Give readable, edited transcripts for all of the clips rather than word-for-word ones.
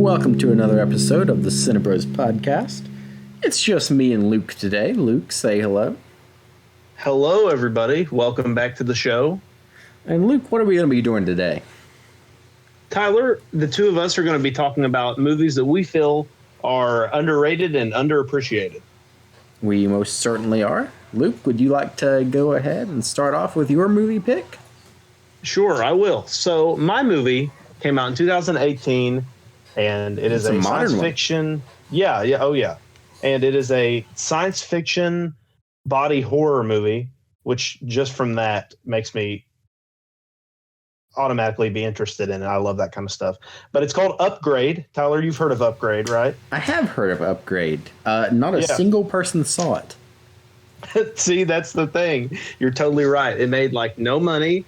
welcome to another episode of the Cinebros Podcast. It's just me and Luke today. Luke, say hello. Hello, everybody. Welcome back to the show. And Luke, what are we going to be doing today? Tyler, the two of us are going to be talking about movies that we feel are underrated and underappreciated. We most certainly are. Luke, would you like to go ahead and start off with your movie pick? Sure, I will. So my movie came out in 2018, and it is a science fiction. Yeah. And it is a science fiction body horror movie, which just from that makes me automatically be interested in it. I love that kind of stuff. But it's called Upgrade. Tyler, you've heard of Upgrade, right? I have heard of Upgrade. Not a single person saw it. See, that's the thing. You're totally right. It made like no money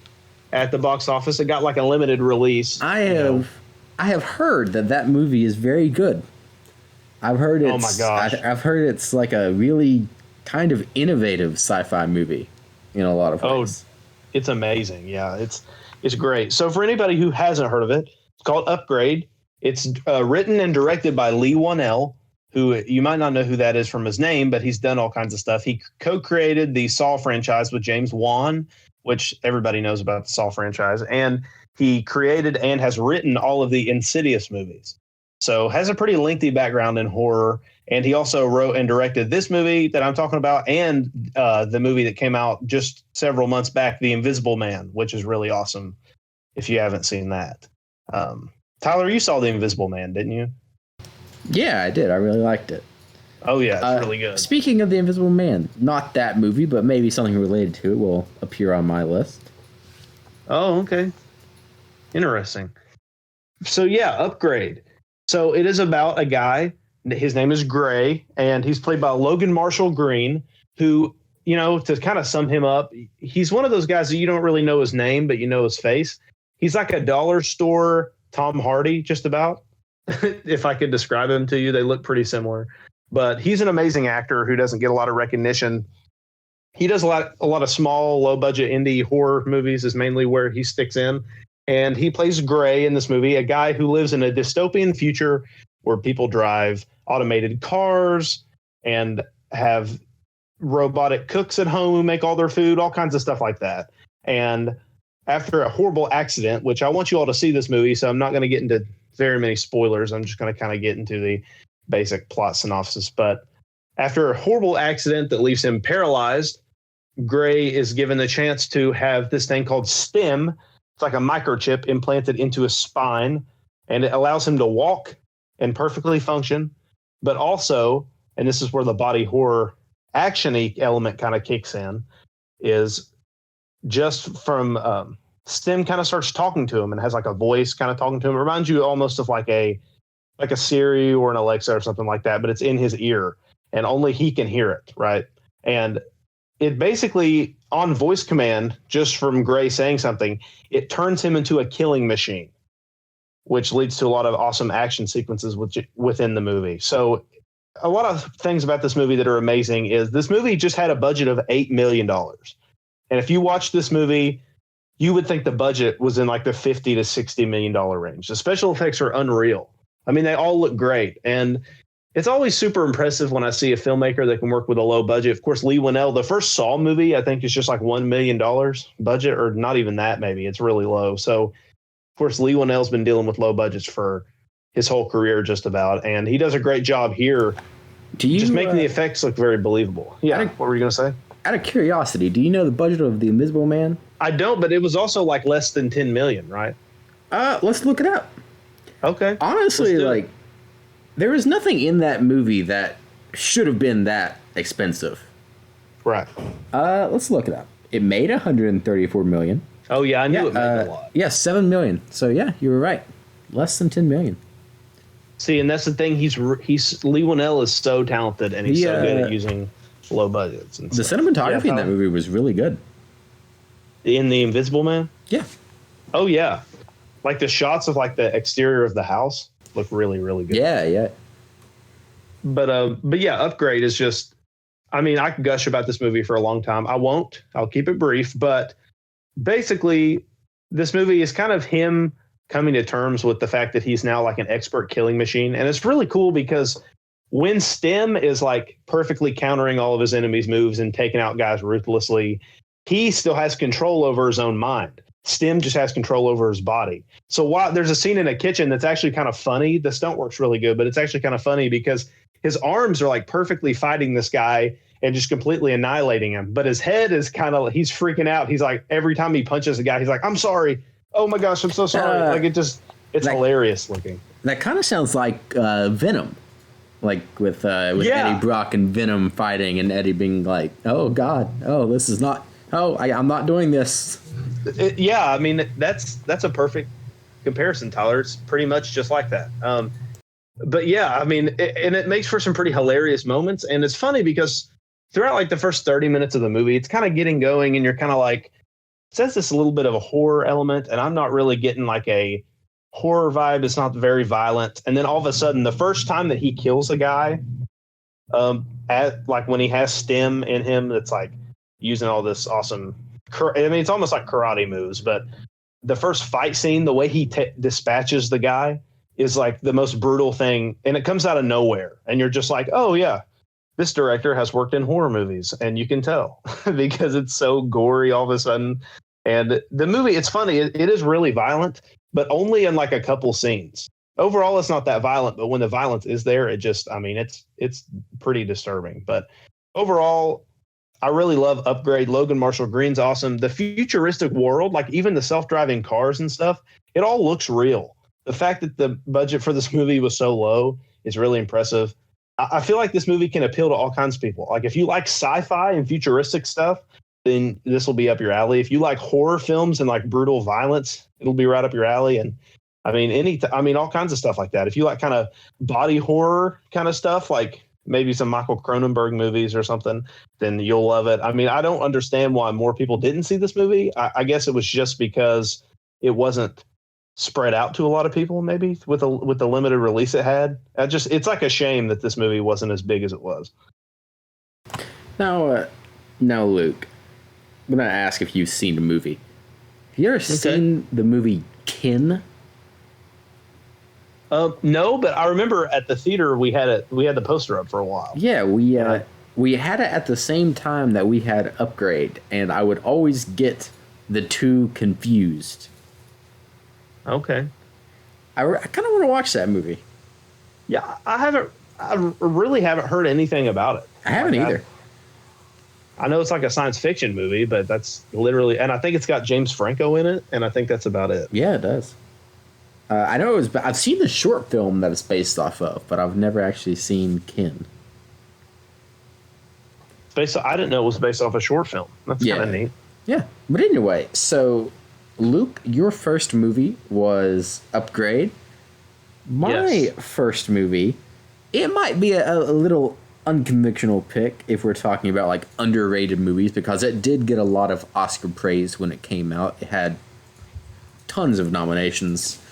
at the box office. It got like a limited release. I have heard that movie is very good. I've heard it's, oh my gosh. I've heard it's like a really kind of innovative sci-fi movie in a lot of ways. Oh, it's amazing. Yeah, it's great. So for anybody who hasn't heard of it, it's called Upgrade. It's written and directed by Lee Whannell, who you might not know who that is from his name, but he's done all kinds of stuff. He co-created the Saw franchise with James Wan, which everybody knows about the Saw franchise. And he created and has written all of the Insidious movies. So has a pretty lengthy background in horror. And he also wrote and directed this movie that I'm talking about and the movie that came out just several months back, The Invisible Man, which is really awesome if you haven't seen that. Tyler, you saw The Invisible Man, didn't you? Yeah, I did. I really liked it. Oh, yeah, it's really good. Speaking of The Invisible Man, not that movie, but maybe something related to it will appear on my list. Oh, okay. Interesting. So, yeah, Upgrade. So it is about a guy. His name is Gray, and he's played by Logan Marshall Green, who, you know, to kind of sum him up, he's one of those guys that you don't really know his name, but you know his face. He's like a dollar store Tom Hardy, just about. If I could describe him to you, they look pretty similar. But he's an amazing actor who doesn't get a lot of recognition. He does a lot of small, low-budget indie horror movies is mainly where he sticks in. And he plays Gray in this movie, a guy who lives in a dystopian future where people drive automated cars and have robotic cooks at home who make all their food, all kinds of stuff like that. And after a horrible accident, which I want you all to see this movie, so I'm not going to get into very many spoilers. I'm just going to kind of get into the basic plot synopsis. But after a horrible accident that leaves him paralyzed, Gray is given the chance to have this thing called STEM. It's like a microchip implanted into his spine, and it allows him to walk and perfectly function. But also, and this is where the body horror action-y element kind of kicks in, is just from STEM kind of starts talking to him and has like a voice kind of talking to him. It reminds you almost of like a Siri or an Alexa or something like that, but it's in his ear and only he can hear it, right? And it basically, on voice command, just from Gray saying something, it turns him into a killing machine, which leads to a lot of awesome action sequences within the movie. So a lot of things about this movie that are amazing is this movie just had a budget of $8 million. And if you watch this movie, you would think the budget was in like the $50 to $60 million range. The special effects are unreal. I mean, they all look great. And it's always super impressive when I see a filmmaker that can work with a low budget. Of course, Lee Whannell, the first Saw movie, I think is just like $1 million budget, or not even that, maybe. It's really low. So, of course, Lee Whannell's been dealing with low budgets for his whole career just about. And he does a great job here just making the effects look very believable. Yeah, what were you going to say? Out of curiosity, do you know the budget of The Invisible Man? I don't, but it was also like less than $10 million, right? Let's look it up. Okay. Honestly, like, there is nothing in that movie that should have been that expensive. Right. Let's look it up. It made $134 million. Oh, yeah, I knew it made a lot. Yeah, $7 million. So, yeah, you were right. Less than $10 million. See, and that's the thing. Lee Whannell is so talented, and he's so good at using low budgets. And the cinematography in that movie was really good. In The Invisible Man? Yeah. Oh, yeah. Like the shots of like the exterior of the house look really, really good. Yeah. But yeah, Upgrade is just, I mean, I could gush about this movie for a long time. I won't. I'll keep it brief. But basically, this movie is kind of him coming to terms with the fact that he's now like an expert killing machine. And it's really cool because when Stem is like perfectly countering all of his enemies' moves and taking out guys ruthlessly, he still has control over his own mind. Stem just has control over his body. So while there's a scene in a kitchen that's actually kind of funny, the stunt work's really good, but it's actually kind of funny because his arms are like perfectly fighting this guy and just completely annihilating him. But his head is kind of, he's freaking out. He's like, every time he punches a guy, he's like, I'm sorry. Oh my gosh, I'm so sorry. Like it's hilarious looking. That kind of sounds like Venom. Like with Eddie Brock and Venom fighting, and Eddie being like, "Oh God, oh this is not. Oh, I'm not doing this." I mean that's a perfect comparison, Tyler. It's pretty much just like that. But yeah, I mean, and it makes for some pretty hilarious moments, and it's funny because throughout like the first 30 minutes of the movie, it's kind of getting going, and you're kind of like, it says this a little bit of a horror element, and I'm not really getting like a horror vibe. It's not very violent, and then all of a sudden the first time that he kills a guy at like when he has Stem in him, that's like using all this awesome it's almost like karate moves, but the first fight scene, the way he dispatches the guy is like the most brutal thing, and it comes out of nowhere, and you're just like, oh yeah, this director has worked in horror movies, and you can tell because it's so gory all of a sudden. And the movie, it's funny, it is really violent, but only in like a couple scenes. Overall, it's not that violent, but when the violence is there, it just, I mean, it's pretty disturbing. But overall, I really love Upgrade. Logan Marshall Green's awesome. The futuristic world, like even the self-driving cars and stuff, it all looks real. The fact that the budget for this movie was so low is really impressive. I feel like this movie can appeal to all kinds of people. Like if you like sci-fi and futuristic stuff, then this will be up your alley. If you like horror films and like brutal violence, it'll be right up your alley. And I mean, all kinds of stuff like that. If you like kind of body horror kind of stuff, like maybe some Michael Cronenberg movies or something, then you'll love it. I mean, I don't understand why more people didn't see this movie. I guess it was just because it wasn't spread out to a lot of people, maybe with the limited release it had. It's like a shame that this movie wasn't as big as it was. Now, Luke, I'm going to ask if you've seen the movie. Have you ever seen the movie Kin? No, but I remember at the theater we had the poster up for a while. Yeah, we had it at the same time that we had Upgrade, and I would always get the two confused. Okay. I kind of want to watch that movie. Yeah, I really haven't heard anything about it. I haven't either. I know it's like a science fiction movie, but that's literally, and I think it's got James Franco in it, and I think that's about it. Yeah, it does. I know I've seen the short film that it's based off of, but I've never actually seen Kin. I didn't know it was based off a short film. That's kind of neat. Yeah, but anyway, so Luke, your first movie was Upgrade. My first movie, it might be a little unconventional pick if we're talking about like underrated movies, because it did get a lot of Oscar praise when it came out. It had tons of nominations,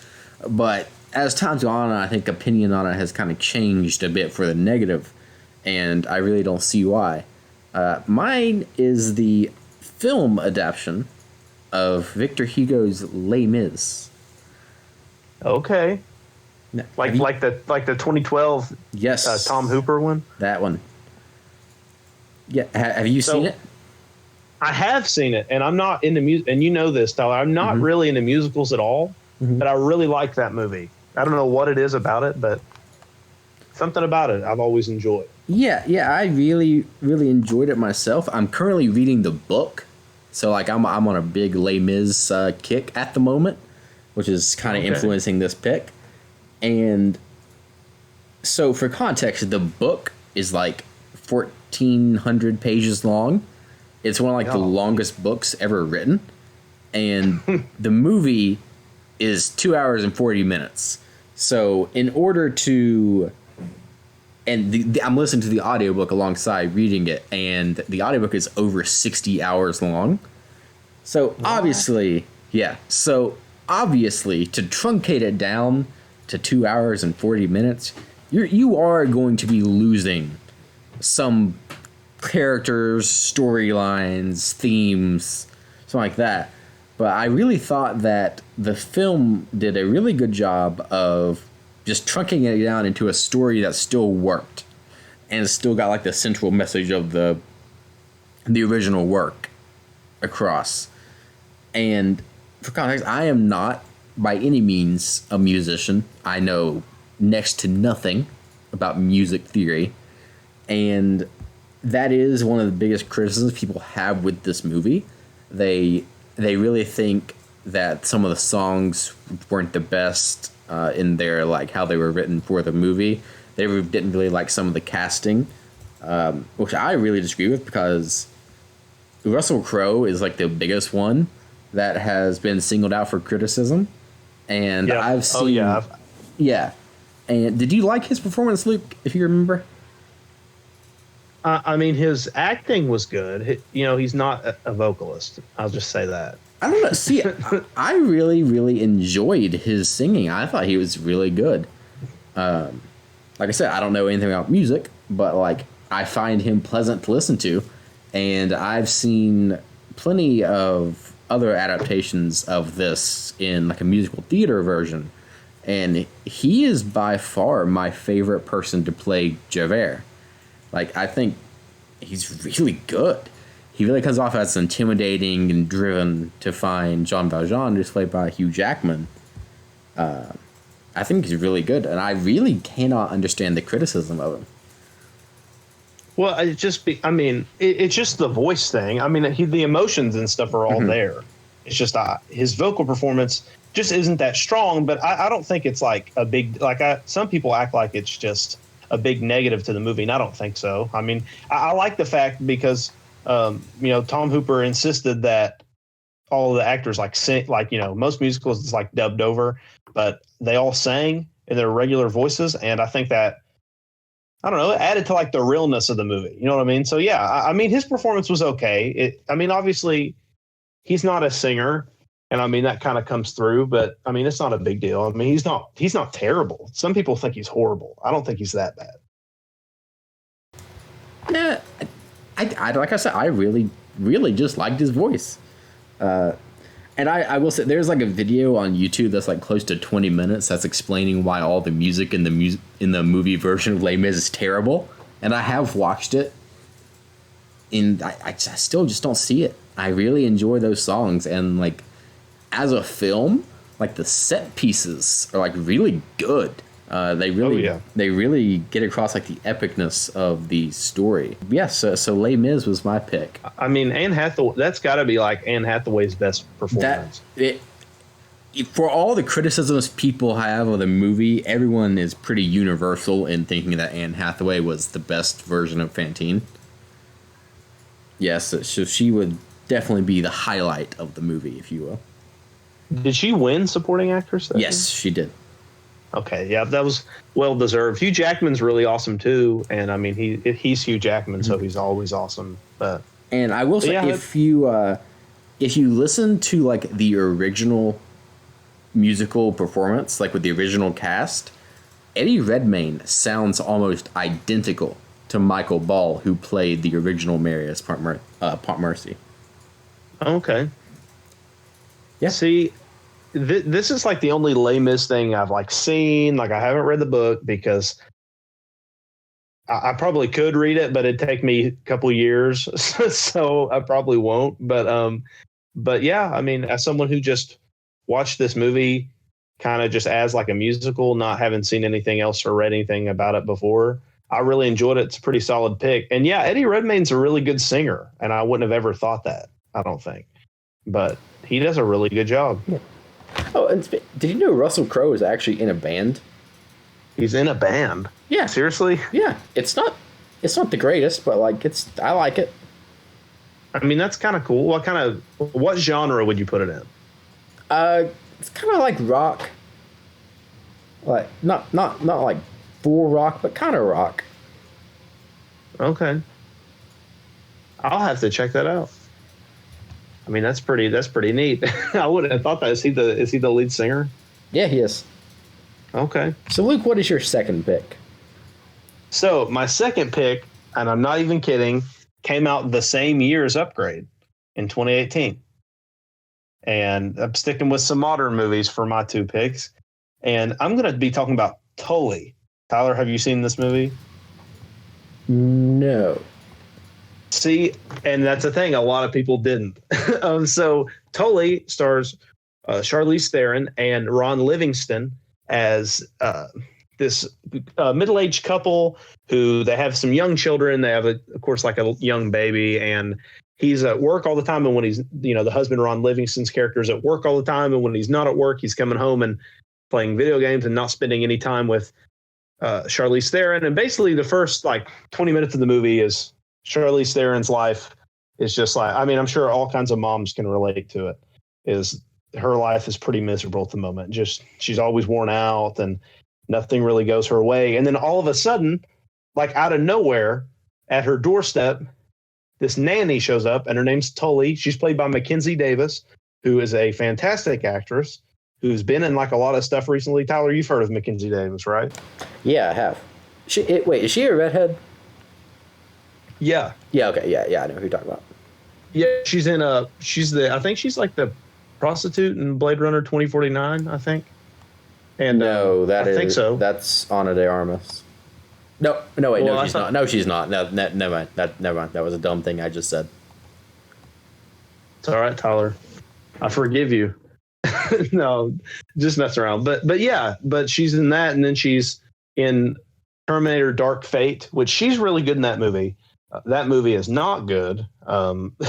but as time's gone on, I think opinion on it has kind of changed a bit for the negative, and I really don't see why. Mine is the film adaptation of Victor Hugo's Les Mis. Okay. Like the 2012 Tom Hooper one? That one. Yeah, have you seen it? I have seen it, and I'm not into music, and you know this, Tyler. I'm not really into musicals at all, but I really like that movie. I don't know what it is about it, but something about it I've always enjoyed. Yeah, I really, really enjoyed it myself. I'm currently reading the book, so like I'm on a big Les Mis kick at the moment, which is kind of influencing this pick. And so for context, the book is like 1,400 pages long. It's one of like the longest books ever written. And the movie is 2 hours and 40 minutes. So in order to... And I'm listening to the audiobook alongside reading it, and the audiobook is over 60 hours long. So obviously, to truncate it down to 2 hours and 40 minutes, you are going to be losing some characters, storylines, themes, something like that. But I really thought that the film did a really good job of just trunking it down into a story that still worked and still got like the central message of the original work across. And for context, I am not by any means a musician. I know next to nothing about music theory, and that is one of the biggest criticisms people have with this movie. They really think that some of the songs weren't the best in their like how they were written for the movie. They didn't really like some of the casting, which I really disagree with, because Russell Crowe is like the biggest one that has been singled out for criticism. And yeah. I've seen... Oh, yeah. Yeah. And did you like his performance, Luke, if you remember? I mean, his acting was good. He's not a vocalist. I'll just say that. I don't know. See, I really, really enjoyed his singing. I thought he was really good. Like I said, I don't know anything about music, but like I find him pleasant to listen to. And I've seen plenty of other adaptations of this in like a musical theater version. And he is by far my favorite person to play Javert. Like, I think he's really good. He really comes off as intimidating and driven to find Jean Valjean, who's played by Hugh Jackman. I think he's really good, and I really cannot understand the criticism of him. Well, it's just the voice thing. I mean, the emotions and stuff are all there. It's just his vocal performance just isn't that strong, but I don't think it's like a big, some people act like it's just a big negative to the movie, and I don't think so. I mean, I like the fact because, Tom Hooper insisted that all of the actors sing, most musicals it's like dubbed over, but they all sang in their regular voices. And I think that, I don't know, it added to like the realness of the movie. You know what I mean? So yeah, I mean, his performance was okay. Obviously he's not a singer, and I mean, that kind of comes through, but I mean, it's not a big deal. I mean, he's not terrible. Some people think he's horrible. I don't think he's that bad. Yeah, I like I said, I really, really just liked his voice. And I will say, there's like a video on YouTube that's like close to 20 minutes that's explaining why all the music in the movie version of Les Mis is terrible. And I have watched it, and I still just don't see it. I really enjoy those songs, and like as a film, like the set pieces are like really good. They really get across like the epicness of the story. Yes, so Les Mis was my pick. I mean, Anne Hathaway, that's got to be like Anne Hathaway's best performance. For all the criticisms people have of the movie, everyone is pretty universal in thinking that Anne Hathaway was the best version of Fantine. Yes, so she would definitely be the highlight of the movie, if you will. Did she win supporting actress? Yes, she did. Okay, yeah, that was well deserved. Hugh Jackman's really awesome too, and I mean he's Hugh Jackman, so he's always awesome. And I will say, if you listen to like the original musical performance, like with the original cast, Eddie Redmayne sounds almost identical to Michael Ball, who played the original Marius Pontmercy. Okay. Yeah. See, this is like the only Les Mis thing I've like seen. Like, I haven't read the book because I probably could read it, but it'd take me a couple years, so I probably won't. But yeah, I mean, as someone who just watched this movie kind of just as like a musical, not having seen anything else or read anything about it before, I really enjoyed it. It's a pretty solid pick. And yeah, Eddie Redmayne's a really good singer, and I wouldn't have ever thought that, I don't think. But he does a really good job. Yeah. Oh, and did you know Russell Crowe is actually in a band? He's in a band? Yeah. Seriously? Yeah. It's not the greatest, but like I like it. I mean, that's kind of cool. What genre would you put it in? It's kind of like rock. Like not like full rock, but kind of rock. Okay. I'll have to check that out. I mean, that's pretty neat. I wouldn't have thought that. Is he the lead singer? Yeah, he is. Okay. So, Luke, what is your second pick? So, my second pick, and I'm not even kidding, came out the same year as Upgrade in 2018. And I'm sticking with some modern movies for my 2 picks. And I'm going to be talking about Tully. Tyler, have you seen this movie? No. See, and that's the thing. A lot of people didn't. So Tully stars Charlize Theron and Ron Livingston as this middle-aged couple who they have some young children. They have, of course, like a young baby, and he's at work all the time. And when he's, the husband, Ron Livingston's character, is at work all the time. And when he's not at work, he's coming home and playing video games and not spending any time with Charlize Theron. And basically the first 20 minutes of the movie is Charlize Theron's life is just I'm sure all kinds of moms can relate to it. Is her life is pretty miserable at the moment. Just she's always worn out and nothing really goes her way. And then all of a sudden, out of nowhere, at her doorstep, this nanny shows up, and her name's Tully. She's played by Mackenzie Davis, who is a fantastic actress who's been in a lot of stuff recently. Tyler, you've heard of Mackenzie Davis, right? Yeah, I have. Wait, is she a redhead? Yeah. Yeah. Okay. Yeah. I know who you're talking about. Yeah, she's in I think she's the prostitute in Blade Runner 2049. I think. And no, I think so. That's Ana de Armas. No, wait, well, no, she's not. No, she's not. No, never mind. Never mind. That was a dumb thing I just said. It's all right, Tyler. I forgive you. No, just mess around. But she's in that, and then she's in Terminator Dark Fate, which she's really good in that movie. That movie is not good.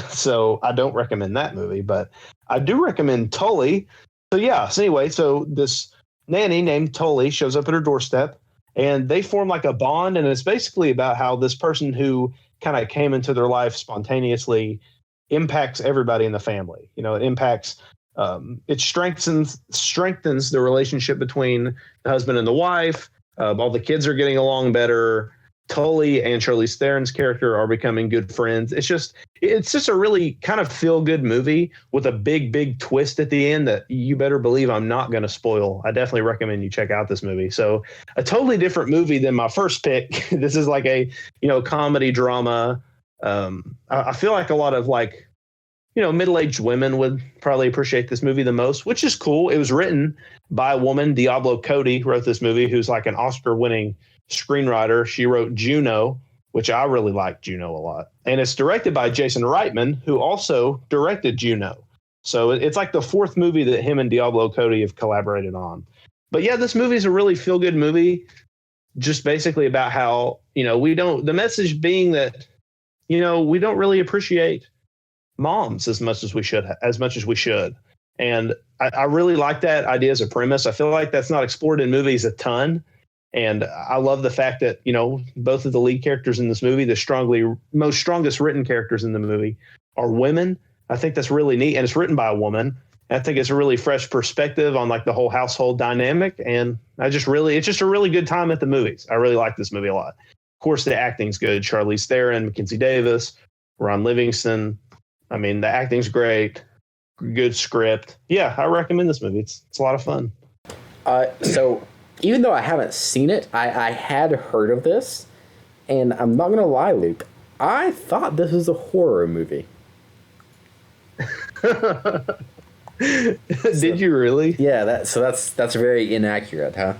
So I don't recommend that movie, but I do recommend Tully. So anyway, so this nanny named Tully shows up at her doorstep, and they form a bond. And it's basically about how this person who kind of came into their life spontaneously impacts everybody in the family. It impacts, it strengthens the relationship between the husband and the wife. All the kids are getting along better. Tully and Charlize Theron's character are becoming good friends. It's just a really kind of feel good movie with a big twist at the end that you better believe I'm not going to spoil. I definitely recommend you check out this movie. So a totally different movie than my first pick. This is a comedy drama. I feel like a lot of middle-aged women would probably appreciate this movie the most, which is cool. It was written by a woman, Diablo Cody, wrote this movie, who's an Oscar-winning screenwriter. She wrote Juno, which I really like Juno a lot. And it's directed by Jason Reitman, who also directed Juno. So it's the 4th movie that him and Diablo Cody have collaborated on. But yeah, this movie is a really feel-good movie, just basically about how, the message being that, we don't really appreciate moms as much as we should. And I really like that idea as a premise. I feel like that's not explored in movies a ton. And I love the fact that, both of the lead characters in this movie, the strongest written characters in the movie, are women. I think that's really neat. And it's written by a woman. And I think it's a really fresh perspective on the whole household dynamic. And it's just a really good time at the movies. I really like this movie a lot. Of course, the acting's good. Charlize Theron, Mackenzie Davis, Ron Livingston. I mean, the acting's great. Good script. Yeah, I recommend this movie. It's a lot of fun. So even though I haven't seen it, I had heard of this, and I'm not going to lie, Luke, I thought this was a horror movie. Did you really? Yeah, that's very inaccurate, huh?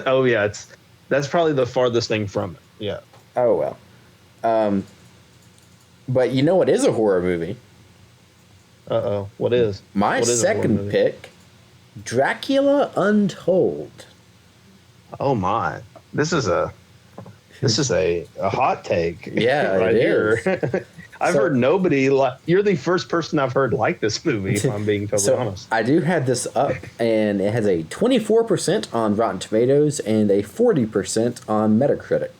Oh, yeah, that's probably the farthest thing from it. Yeah. Oh, well. But you know what is a horror movie? Uh-oh. What is? My second pick, Dracula Untold. Oh my! This is a hot take. Yeah, right here. I've heard nobody like. You're the first person I've heard like this movie. If I'm being totally honest. I do have this up, and it has a 24% on Rotten Tomatoes and a 40% on Metacritic.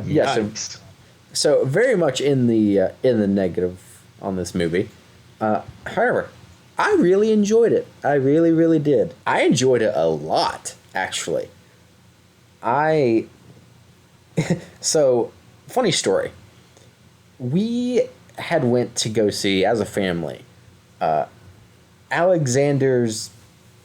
Yeah, so very much in the negative on this movie. However, I really enjoyed it. I really, really did. I enjoyed it a lot, actually. So, funny story. We had went to go see, as a family, Alexander's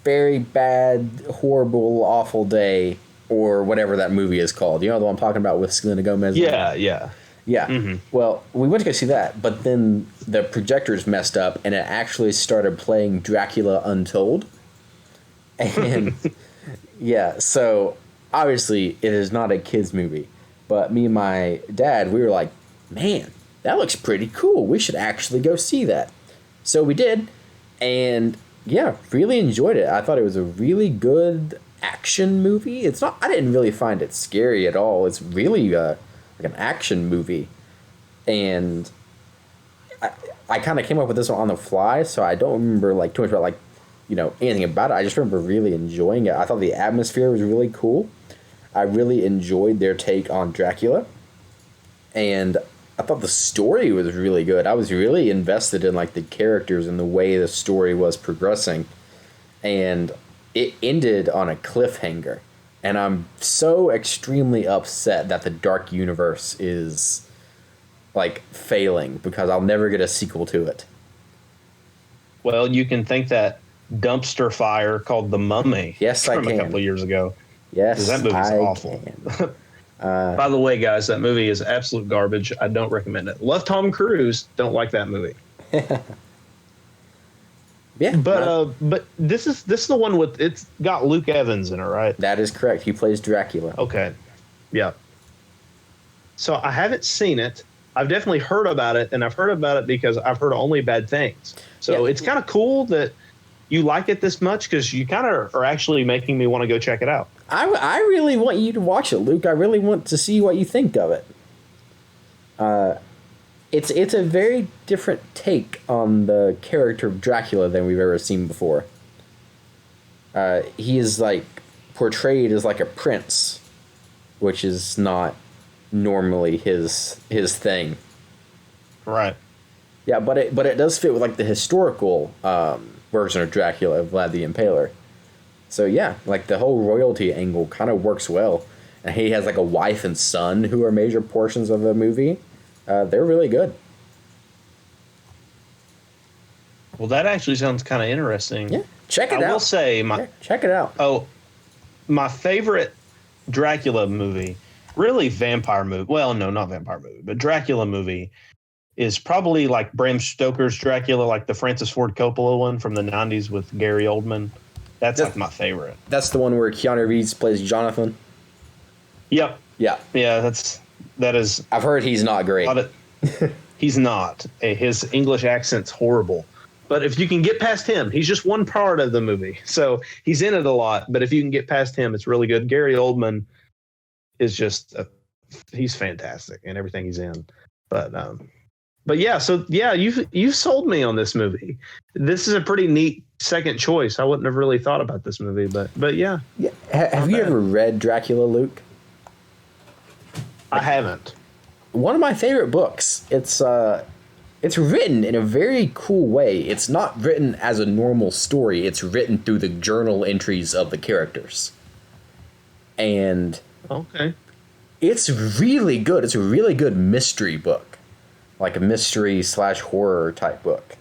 Very Bad, Horrible, Awful Day, or whatever that movie is called. You know the one I'm talking about with Selena Gomez? Yeah. Yeah. Mm-hmm. Well, we went to go see that, but then the projectors messed up and it actually started playing Dracula Untold. And yeah, so obviously it is not a kids movie, but me and my dad, we were like, man, that looks pretty cool. We should actually go see that. So we did, and yeah, really enjoyed it. I thought it was a really good action movie. It's not. I didn't really find it scary at all. It's really like an action movie, and I kind of came up with this one on the fly, so I don't remember like too much about like anything about it. I just remember really enjoying it. I thought the atmosphere was really cool. I really enjoyed their take on Dracula, and I thought the story was really good. I was really invested in like the characters and the way the story was progressing, and it ended on a cliffhanger. And I'm so extremely upset that the Dark Universe is like failing because I'll never get a sequel to it. Well, you can thank that dumpster fire called The Mummy. Yes, I from can. a couple of years ago. Yes, that movie's I awful. Can. By the way, guys, that movie is absolute garbage. I don't recommend it. Love Tom Cruise. Don't like that movie. Yeah, but this is the one with it's got Luke Evans in it, right? That is correct. He plays Dracula. Okay, yeah. So I haven't seen it. I've definitely heard about it, and I've heard about it because I've heard only bad things. So It's kind of cool that you like it this much because you kind of are actually making me want to go check it out. I really want you to watch it, Luke. I really want to see what you think of it. It's a very different take on the character of Dracula than we've ever seen before. He is like portrayed as like a prince, which is not normally his thing. Right. Yeah, but it does fit with like the historical version of Dracula, Vlad the Impaler. So yeah, like the whole royalty angle kind of works well. And he has like a wife and son who are major portions of the movie. They're really good. Well, that actually sounds kind of interesting. Yeah, check it out. I will say check it out. Oh, my favorite Dracula movie, really vampire movie. Well, no, not vampire movie, but Dracula movie is probably like Bram Stoker's Dracula, like the Francis Ford Coppola one from the 90s with Gary Oldman. That's like my favorite. That's the one where Keanu Reeves plays Jonathan? Yep. Yeah. Yeah, that is. I've heard he's not great. He's not. His English accent's horrible. But if you can get past him, he's just one part of the movie. So he's in it a lot. But if you can get past him, it's really good. Gary Oldman is just he's fantastic in everything he's in. But yeah, so yeah, you've sold me on this movie. This is a pretty neat second choice. I wouldn't have really thought about this movie, but yeah. Have you ever read Dracula, Luke? I haven't. One of my favorite books. It's written in a very cool way. It's not written as a normal story. It's written through the journal entries of the characters. And okay. It's really good. It's a really good mystery book. Like a mystery/horror type book.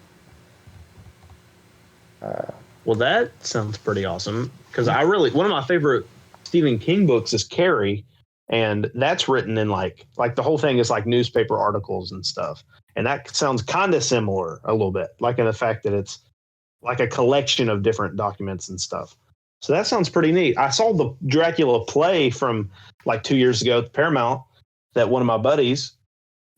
Well, that sounds pretty awesome. Because one of my favorite Stephen King books is Carrie. And that's written in like the whole thing is like newspaper articles and stuff. And that sounds kind of similar a little bit, like in the fact that it's like a collection of different documents and stuff. So that sounds pretty neat. I saw the Dracula play from like 2 years ago at Paramount that one of my buddies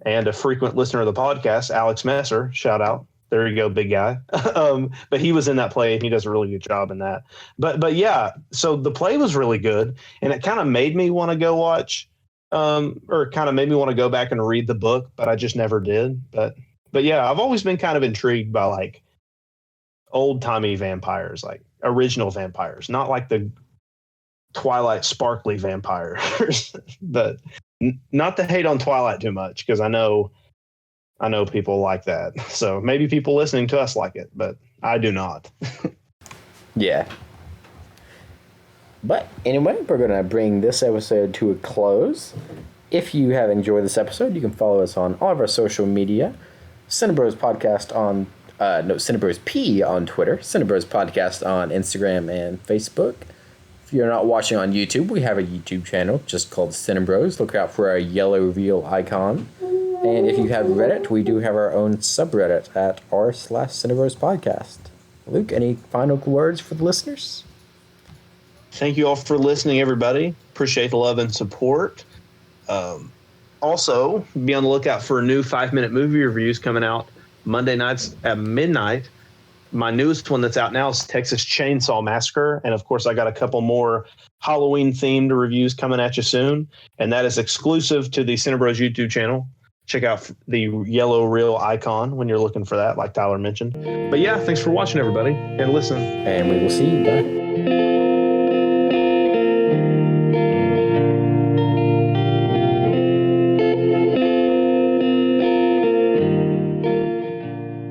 and a frequent listener of the podcast, Alex Messer, shout out. There you go, big guy. But he was in that play and he does a really good job in that. But yeah, so the play was really good and it kind of made me want to go watch or kind of made me want to go back and read the book, but I just never did. But yeah, I've always been kind of intrigued by like old timey vampires, like original vampires, not like the Twilight sparkly vampires, but not to hate on Twilight too much because I know people like that. So maybe people listening to us like it, but I do not. Yeah. But anyway, we're going to bring this episode to a close. If you have enjoyed this episode, you can follow us on all of our social media. Cinebros Podcast on, Cinebros P on Twitter. Cinebros Podcast on Instagram and Facebook. If you're not watching on YouTube, we have a YouTube channel just called Cinebros. Look out for our yellow reel icon. And if you have Reddit, we do have our own subreddit at r/Cinebros Podcast. Luke, any final words for the listeners? Thank you all for listening, everybody. Appreciate the love and support. Also, be on the lookout for new 5-minute movie reviews coming out Monday nights at midnight. My newest one that's out now is Texas Chainsaw Massacre. And of course, I got a couple more Halloween-themed reviews coming at you soon. And that is exclusive to the Cinebros YouTube channel. Check out the yellow reel icon when you're looking for that, like Tyler mentioned. But yeah, thanks for watching, everybody, and listen. And we will see you. Bye.